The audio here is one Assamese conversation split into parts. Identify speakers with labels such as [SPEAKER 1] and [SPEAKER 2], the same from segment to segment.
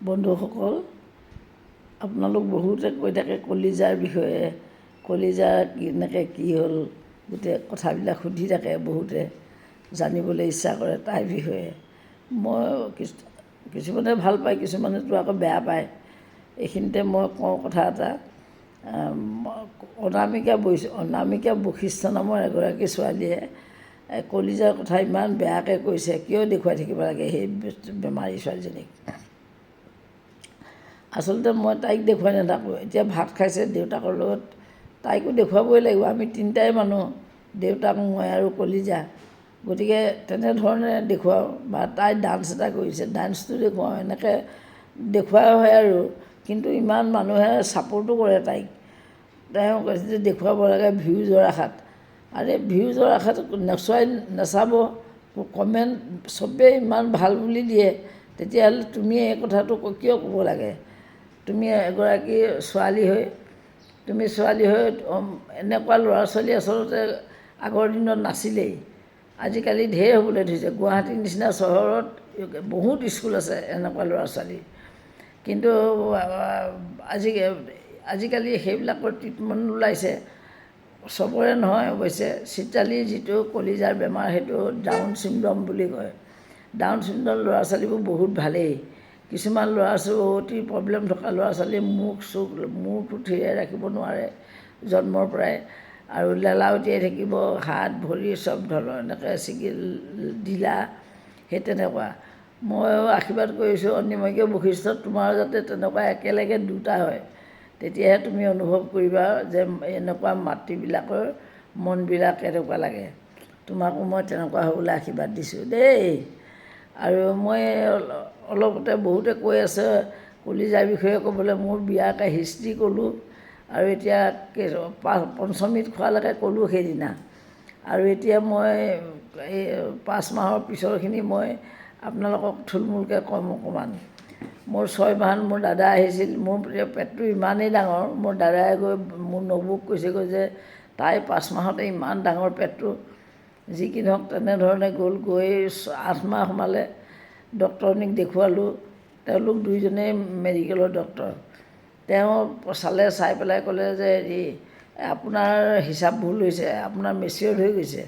[SPEAKER 1] বন্ধুসকল, আপোনালোক বহুতে কৈ থাকে কলিজাৰ বিষয়ে, কলিজা কেনেকৈ কি হ'ল, গোটেই কথাবিলাক সুধি থাকে বহুতে, জানিবলৈ ইচ্ছা কৰে তাৰ বিষয়ে। মই কিছুমানে ভাল পায়, কিছুমানেতো আকৌ বেয়া পায়। এইখিনিতে মই কওঁ কথা এটা। অনামিকা বশিষ্ঠ নামৰ এগৰাকী ছোৱালীয়ে কলিজাৰ কথা ইমান বেয়াকৈ কৈছে, কিয় দেখুৱাই থাকিব লাগে সেই বেমাৰী ছোৱালীজনীক। আচলতে মই তাইক দেখুৱাই নাথাকোঁ। এতিয়া ভাত খাইছে দেউতাকৰ লগত, তাইকো দেখুৱাবই লাগিব। আমি তিনিটাই মানুহ, দেউতাক, মই আৰু কলিজা। গতিকে তেনেধৰণে দেখুৱাওঁ। বা তাই ডান্স এটা কৰিছে, ডান্সটো দেখুৱাওঁ, এনেকৈ দেখুওৱা হয় আৰু। কিন্তু ইমান মানুহে ছাপৰ্টো কৰে তাইক। তেওঁ কৈছে যে দেখুৱাব লাগে ভিউজৰ আশাত। আৰে ভিউজৰ আশাত নাচাব, কমেণ্ট চবেই ইমান ভাল বুলি দিয়ে, তেতিয়াহ'লে তুমি এই কথাটো কিয় ক'ব লাগে? তুমি এগৰাকী ছোৱালী হৈ এনেকুৱা ল'ৰা ছোৱালী আচলতে আগৰ দিনত নাছিলেই। আজিকালি ঢেৰ হ'বলৈ ধৰিছে। গুৱাহাটীৰ নিচিনা চহৰত বহুত স্কুল আছে এনেকুৱা ল'ৰা ছোৱালী। কিন্তু আজিকালি সেইবিলাকৰ ট্ৰিটমেণ্ট ওলাইছে। চবৰে নহয় অৱশ্যে। চিত্ৰালীৰ যিটো কলিজাৰ বেমাৰ, সেইটো ডাউন চিণ্ড্ৰম বুলি কয়। ডাউন চিণ্ড্ৰম ল'ৰা ছোৱালীবোৰ বহুত ভালেই। কিছুমান ল'ৰা ছোৱালী প্ৰব্লেম থকা ল'ৰা ছোৱালীয়ে মূৰটো থিৰে ৰাখিব নোৱাৰে জন্মৰ পৰাই, আৰু লেলাৱতিয়াই থাকিব, হাত ভৰি চব ধৰণৰ এনেকৈ ঢিলা, সেই তেনেকুৱা। ময়ো আশীৰ্বাদ কৰিছোঁ অনিময়ীয় বশিষ্ঠত তোমাৰ যাতে তেনেকুৱা একেলগে দুটা হয়, তেতিয়াহে তুমি অনুভৱ কৰিবা যে এনেকুৱা মাতৃবিলাকৰ মনবিলাক কেনেকুৱা লাগে। তোমাকো মই তেনেকুৱা হ'বলৈ আশীৰ্বাদ দিছোঁ দেই। আৰু মই অলপতে বহুতে কৈ আছে কলিজাৰ বিষয়ে ক'বলৈ, মোৰ বিয়াৰ এটা হিষ্ট্ৰী ক'লোঁ, আৰু এতিয়া পঞ্চমীত খোৱালৈকে ক'লোঁ সেইদিনা। আৰু এতিয়া মই এই 5 মাহৰ পিছৰখিনি মই আপোনালোকক থুলমূলকৈ ক'ম অকণমান। মোৰ 6 মাহত মোৰ দাদা আহিছিল। মোৰ পেটটো ইমানেই ডাঙৰ, মোৰ দাদাই গৈ মোৰ নবৌক কৈছেগৈ যে তাই 5 মাহতে ইমান ডাঙৰ পেটটো। যি কি নহওক তেনেধৰণে গ'ল। গৈ 8 মাহ সোমালে, ডক্টৰনীক দেখুৱালোঁ। তেওঁলোক দুইজনেই মেডিকেলৰ ডক্টৰ। তেওঁ চাই পেলাই ক'লে যে হেৰি, আপোনাৰ হিচাপ ভুল হৈছে, আপোনাৰ মেচিয়ৰ্ড হৈ গৈছে,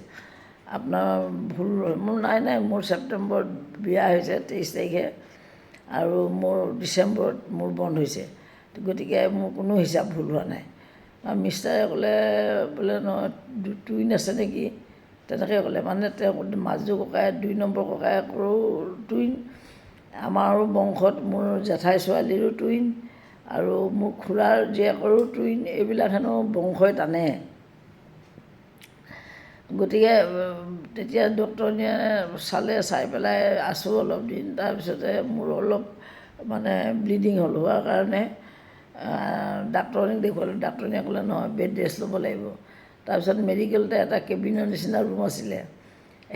[SPEAKER 1] আপোনাৰ ভুল। মোৰ নাই, মোৰ ছেপ্টেম্বৰত বিয়া হৈছে 23 তাৰিখে, আৰু মোৰ ডিচেম্বৰত মোৰ বন্ধ হৈছে। গতিকে মোৰ কোনো হিচাপ ভুল হোৱা নাই। মিষ্টাৰে ক'লে বোলে নহয় টুইন আছে নেকি, তেনেকৈ ক'লে। মানে তেওঁ মাজু ককাই 2 নম্বৰ ককায়েকৰো টুইন, আমাৰো বংশত মোৰ জেঠাই ছোৱালীৰো টুইন, আৰু মোৰ খুৰাৰ জীয়েকৰো টুইন। এইবিলাক হেনো বংশই টানে। গতিকে তেতিয়া ডক্টৰনীয়ে চাই পেলাই আছোঁ অলপ দিন। তাৰপিছতে মোৰ অলপ মানে ব্লিডিং হ'ল। হোৱাৰ কাৰণে ডাক্তৰনীক দেখুৱালোঁ। ডাক্তৰনীয়ে ক'লে নহয়, বেড ৰেষ্ট ল'ব লাগিব। তাৰপিছত মেডিকেলতে এটা কেবিনৰ নিচিনা ৰুম আছিলে,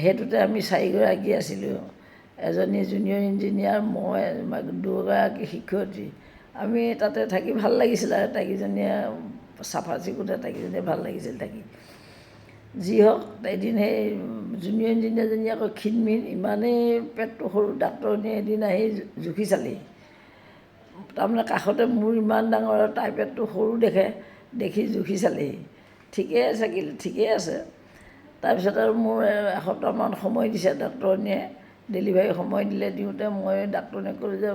[SPEAKER 1] সেইটোতে আমি 4গৰাকী আছিলোঁ। এজনী জুনিয়ৰ ইঞ্জিনিয়াৰ, মই, 2গৰাকী শিক্ষয়িত্ৰী। আমি তাতে থাকি ভাল লাগিছিল। আৰু তাইকেইজনীয়ে চাফা চিকুণে, তাইকেইজনীয়ে ভাল লাগিছিল থাকি। যি হওক, এদিন সেই জুনিয়ৰ ইঞ্জিনিয়াৰজনী আকৌ ক্ষীণমিন, ইমানেই পেটটো সৰু। ডাক্তৰনীয়ে এদিন আহি জুখি চালেহি। তাৰমানে কাষতে মোৰ ইমান ডাঙৰ আৰু তাইৰ পেটটো সৰু দেখি জুখি চালেহি। ঠিকেই আছে। তাৰপিছত আৰু মোৰ এসপ্তাহমান সময় দিছে ডাক্তৰনীয়ে, ডেলিভাৰী সময় দিওঁতে মই ডাক্তৰনীক ক'লোঁ যে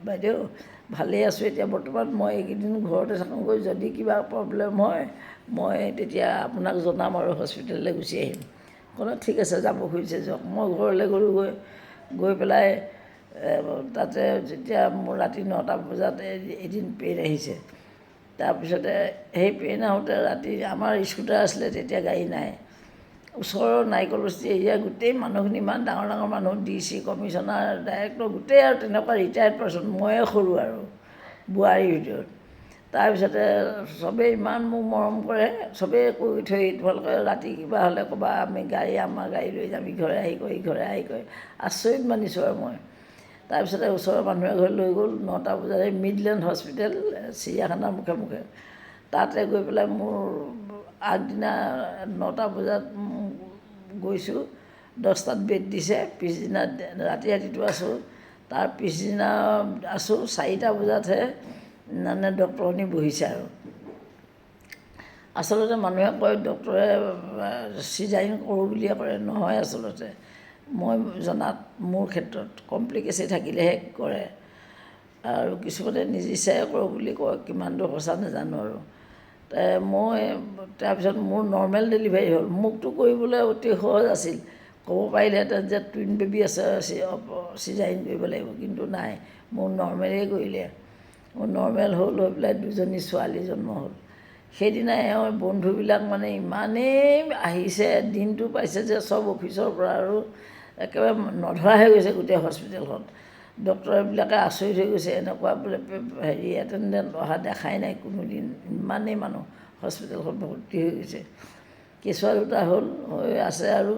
[SPEAKER 1] বাইদেউ ভালেই আছোঁ এতিয়া বৰ্তমান, মই এইকেইদিন ঘৰতে থাকোঁগৈ, যদি কিবা প্ৰব্লেম হয় মই তেতিয়া আপোনাক জনাম আৰু হস্পিটেললৈ গুচি আহিম। ক'লে ঠিক আছে, যাব খুজিছে যাওক। মই ঘৰলৈ গৈ পেলাই তাতে যেতিয়া মোৰ ৰাতি 9টা বজাত এদিন পেইন আহিছে। তাৰপিছতে সেই পেইন আহোঁতে ৰাতি, আমাৰ স্কুটাৰ আছিলে তেতিয়া, গাড়ী নাই। ওচৰৰ নাৰিকলবস্তি এৰিয়া গোটেই মানুহখিনি, ইমান ডাঙৰ ডাঙৰ মানুহ, DC কমিশ্যনাৰ, ডাইৰেক্টৰ, গোটেই আৰু তেনেকুৱা ৰিটায়াৰ্ড পাৰ্চন, ময়ে সৰু আৰু বোৱাৰীৰ ভিতৰত। তাৰপিছতে চবেই ইমান মোক মৰম কৰে, চবেই কৈ থৈ, তোমালোকে ৰাতি কিবা হ'লে ক'বা, আমাৰ গাড়ী লৈ যাম, ইঘৰে আহি কয়। আচৰিত মানিছোঁ আৰু মই। তাৰপিছতে ওচৰৰ মানুহ এঘৰে লৈ গ'ল 9টা বজাত, এই মিডলেণ্ড হস্পিটেল, চিৰিয়াখানাৰ মুখে মুখে। তাতে গৈ পেলাই মোৰ আগদিনা 9টা বজাত গৈছোঁ, 10টাত বেড দিছে। পিছদিনা ৰাতিটো আছোঁ। তাৰ পিছদিনা আছোঁ 4টা বজাতহে মানে ডক্টৰনী বহিছে আৰু আচলতে মানুহে কয় ডক্টৰে চিজাৰিন কৰোঁ বুলিয়ে কৰে নহয় আচলতে মই জনাত মোৰ ক্ষেত্ৰত কমপ্লিকেচি থাকিলেহে কৰে আৰু কিছুমানে নিজিচাই কৰোঁ বুলি কয় কিমান দূৰ সঁচা নাজানো আৰু মই তাৰপিছত মোৰ নৰ্মেল ডেলিভাৰী হ'ল মোকতো কৰিবলৈ অতি সহজ আছিল ক'ব পাৰিলেহেঁতেন যে টুইন বেবী আছে চিজাৰিন কৰিব লাগিব কিন্তু নাই মোৰ নৰ্মেলেই কৰিলে মোৰ নৰ্মেল হ'ল হৈ পেলাই 2জনী ছোৱালী জন্ম হ'ল সেইদিনা এওঁৰ বন্ধুবিলাক মানে ইমানেই আহিছে দিনটো পাইছে যে চব অফিচৰ পৰা আৰু একেবাৰে নধৰা হৈ গৈছে গোটেই হস্পিটেলখন ডক্টৰবিলাকে আচৰিত হৈ গৈছে এনেকুৱা বোলে হেৰি এটেণ্ডেণ্ট অহা দেখাই নাই কোনোদিন ইমানেই মানুহ হস্পিটেলখন ভৰ্তি হৈ গৈছে কেঁচুৱা 2টা হ'ল হৈ আছে আৰু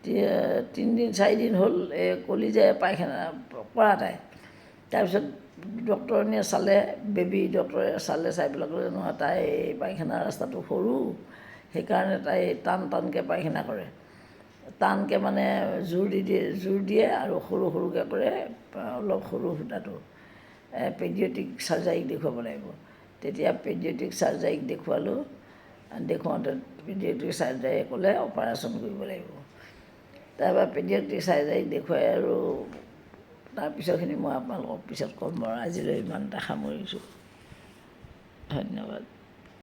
[SPEAKER 1] 3 4 হ'ল এই কলিজাই পায়খানা কৰা তাই তাৰপিছত ডক্টৰনীয়ে চালে বেবী ডক্টৰে চাই পেলাই ক'লে নহয় তাই পায়খানা ৰাস্তাটো সৰু সেইকাৰণে তাই টানকৈ পায়খানা কৰে টানকৈ মানে জোৰ দিয়ে আৰু সৰুকৈ কৰে অলপ সৰু ফুটাটো পেডিয়াট্ৰিক চাৰ্জাৰীক দেখুৱাব লাগিব তেতিয়া পেডিয়াট্ৰিক চাৰ্জাৰীক দেখুৱাওঁতে পেডিয়াট্ৰিক চাৰ্জাৰীয়ে ক'লে অপাৰেশ্যন কৰিব লাগিব তাৰপৰা পেডিয়াট্ৰিক চাৰ্জাৰীক দেখুৱাই আৰু তাৰপিছৰখিনি মই আপোনালোকক পিছত ক'ম বাৰু আজিলৈ ইমানটা সামৰিছোঁ ধন্যবাদ